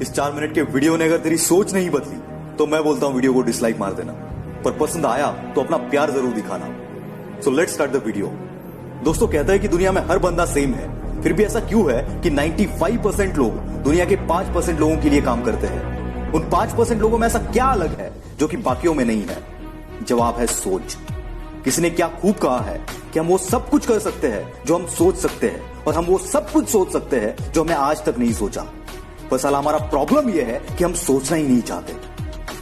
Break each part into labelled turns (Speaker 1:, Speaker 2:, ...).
Speaker 1: इस 4 मिनट के वीडियो ने अगर तेरी सोच नहीं बदली तो मैं बोलता हूं वीडियो को डिसलाइक मार देना, पर पसंद आया तो अपना प्यार जरूर दिखाना। So let's start the video. दोस्तों, कहते हैं कि दुनिया में हर बंदा सेम है, फिर भी ऐसा क्यों है कि 95% लोग दुनिया के 5% लोगों के लिए काम करते हैं? उन 5% लोगों में ऐसा क्या अलग है जो कि बाकियों में नहीं है? जवाब है सोच। किसी ने क्या खूब कहा है कि हम वो सब कुछ कर सकते हैं जो हम सोच सकते हैं, और हम वो सब कुछ सोच सकते हैं जो हमने आज तक नहीं सोचा। पर साला हमारा प्रॉब्लम यह है कि हम सोचना ही नहीं चाहते,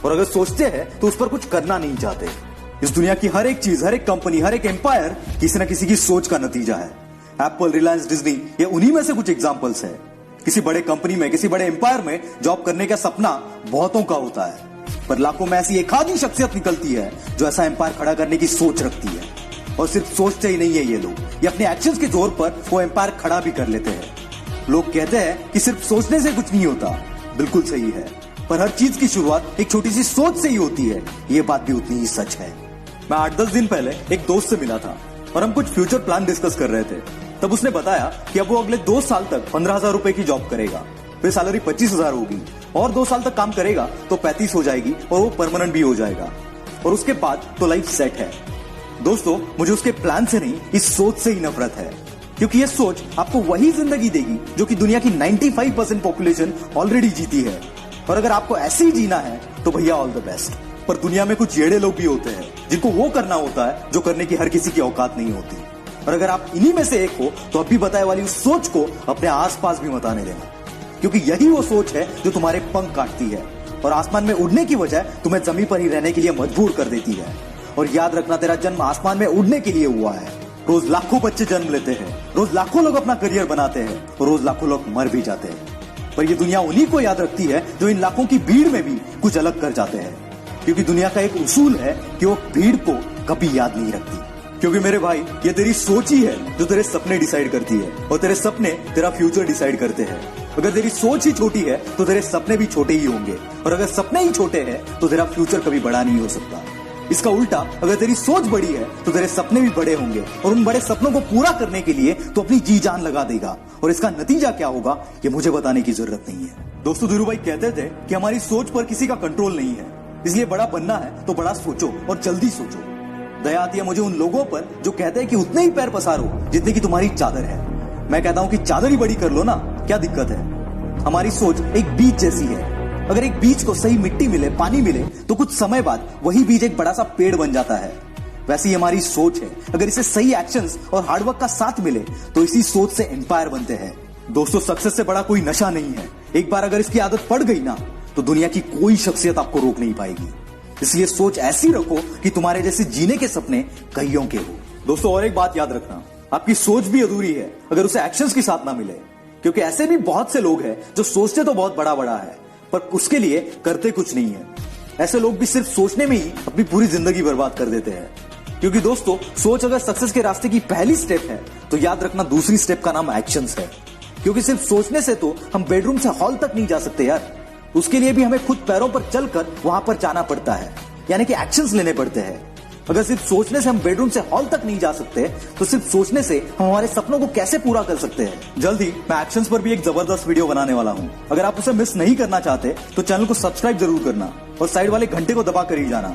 Speaker 1: और अगर सोचते हैं तो उस पर कुछ करना नहीं चाहते। इस दुनिया की हर एक चीज, हर एक कंपनी, हर एक एम्पायर किसी न किसी की सोच का नतीजा है। एप्पल, रिलायंस, डिज्नी, ये उन्हीं में से कुछ एग्जांपल्स है। किसी बड़े कंपनी में, किसी बड़े एम्पायर में जॉब करने का सपना बहुतों का होता है, पर लाखों में ऐसी एक आधी शख्सियत निकलती है जो ऐसा एम्पायर खड़ा करने की सोच रखती है। और सिर्फ सोचते ही नहीं है ये लोग, ये अपने एक्शंस के जोर पर वो एम्पायर खड़ा भी कर लेते हैं। लोग कहते हैं कि सिर्फ सोचने से कुछ नहीं होता। बिल्कुल सही है, पर हर चीज की शुरुआत एक छोटी सी सोच से ही होती है। ये बात भी उतनी ही सच है। मैं 8-10 दिन पहले एक दोस्त से मिला था और हम कुछ फ्यूचर प्लान डिस्कस कर रहे थे। तब उसने बताया कि अब वो अगले 2 साल तक 15,000 रुपए की जॉब करेगा, फिर सैलरी 25,000 होगी, और 2 साल तक काम करेगा तो 35 हो जाएगी और वो परमानेंट भी हो जाएगा, और उसके बाद तो लाइफ सेट है। दोस्तों, मुझे उसके प्लान से नहीं, इस सोच से ही नफरत है, क्योंकि ये सोच आपको वही जिंदगी देगी जो कि दुनिया की 95% पॉपुलेशन ऑलरेडी जीती है। और अगर आपको ऐसे ही जीना है तो भैया ऑल द बेस्ट। पर दुनिया में कुछ येड़े लोग भी होते हैं जिनको वो करना होता है जो करने की हर किसी की औकात नहीं होती। और अगर आप इन्हीं में से एक हो तो अभी बताए वाली उस सोच को अपने आसपास भी मत आने देना, क्योंकि यही वो सोच है जो तुम्हारे पंख काटती है और आसमान में उड़ने की बजाय तुम्हें जमीन पर ही रहने के लिए मजबूर कर देती है। और याद रखना, तेरा जन्म आसमान में उड़ने के लिए हुआ है। रोज लाखों बच्चे जन्म लेते हैं, रोज लाखों लोग अपना करियर बनाते हैं, और रोज लाखों लोग मर भी जाते हैं। पर ये दुनिया उन्हीं को याद रखती है जो इन लाखों की भीड़ में भी कुछ अलग कर जाते हैं, क्योंकि दुनिया का एक उसूल है कि वो भीड़ को कभी याद नहीं रखती। क्योंकि मेरे भाई, ये तेरी सोच ही है जो तेरे सपने डिसाइड करती है, और तेरे सपने तेरा फ्यूचर डिसाइड करते हैं। अगर तेरी सोच ही छोटी है तो तेरे सपने भी छोटे ही होंगे, और अगर सपने ही छोटे हैं तो तेरा फ्यूचर कभी बड़ा नहीं हो सकता। इसका उल्टा, अगर तेरी सोच बड़ी है तो तेरे सपने भी बड़े होंगे, और उन बड़े सपनों को पूरा करने के लिए तो अपनी जी जान लगा देगा। और इसका नतीजा क्या होगा ये मुझे बताने की जरूरत नहीं है। दोस्तों, धीरू भाई कहते थे कि हमारी सोच पर किसी का कंट्रोल नहीं है, इसलिए बड़ा बनना है तो बड़ा सोचो और जल्दी सोचो। दया आती है मुझे उन लोगों पर जो कहते हैं कि उतने ही पैर पसारो जितने की तुम्हारी चादर है। मैं कहता हूं कि चादर ही बड़ी कर लो ना, क्या दिक्कत है? हमारी सोच एक बीज जैसी है। अगर एक बीज को सही मिट्टी मिले, पानी मिले, तो कुछ समय बाद वही बीज एक बड़ा सा पेड़ बन जाता है। वैसे ही हमारी सोच है, अगर इसे सही एक्शंस और हार्डवर्क का साथ मिले तो इसी सोच से एम्पायर बनते हैं। दोस्तों, सक्सेस से बड़ा कोई नशा नहीं है। एक बार अगर इसकी आदत पड़ गई ना तो दुनिया की कोई शख्सियत आपको रोक नहीं पाएगी। इसलिए सोच ऐसी रखो कि तुम्हारे जैसे जीने के सपने कईयों के हो। दोस्तों, और एक बात याद रखना, आपकी सोच भी अधूरी है अगर उसे एक्शंस के साथ ना मिले, क्योंकि ऐसे भी बहुत से लोग हैं जो सोचते तो बहुत बड़ा बड़ा है पर उसके लिए करते कुछ नहीं है। ऐसे लोग भी सिर्फ सोचने में ही अपनी पूरी जिंदगी बर्बाद कर देते हैं। क्योंकि दोस्तों, सोच अगर सक्सेस के रास्ते की पहली स्टेप है तो याद रखना दूसरी स्टेप का नाम एक्शंस है। क्योंकि सिर्फ सोचने से तो हम बेडरूम से हॉल तक नहीं जा सकते यार, उसके लिए भी हमें खुद पैरों पर चलकर वहां पर जाना पड़ता है, यानी कि एक्शंस लेने पड़ते हैं। अगर सिर्फ सोचने से हम बेडरूम से हॉल तक नहीं जा सकते तो सिर्फ सोचने से हम हमारे सपनों को कैसे पूरा कर सकते हैं? जल्द ही मैं एक्शंस पर भी एक जबरदस्त वीडियो बनाने वाला हूं। अगर आप उसे मिस नहीं करना चाहते तो चैनल को सब्सक्राइब जरूर करना और साइड वाले घंटे को दबा कर ही जाना।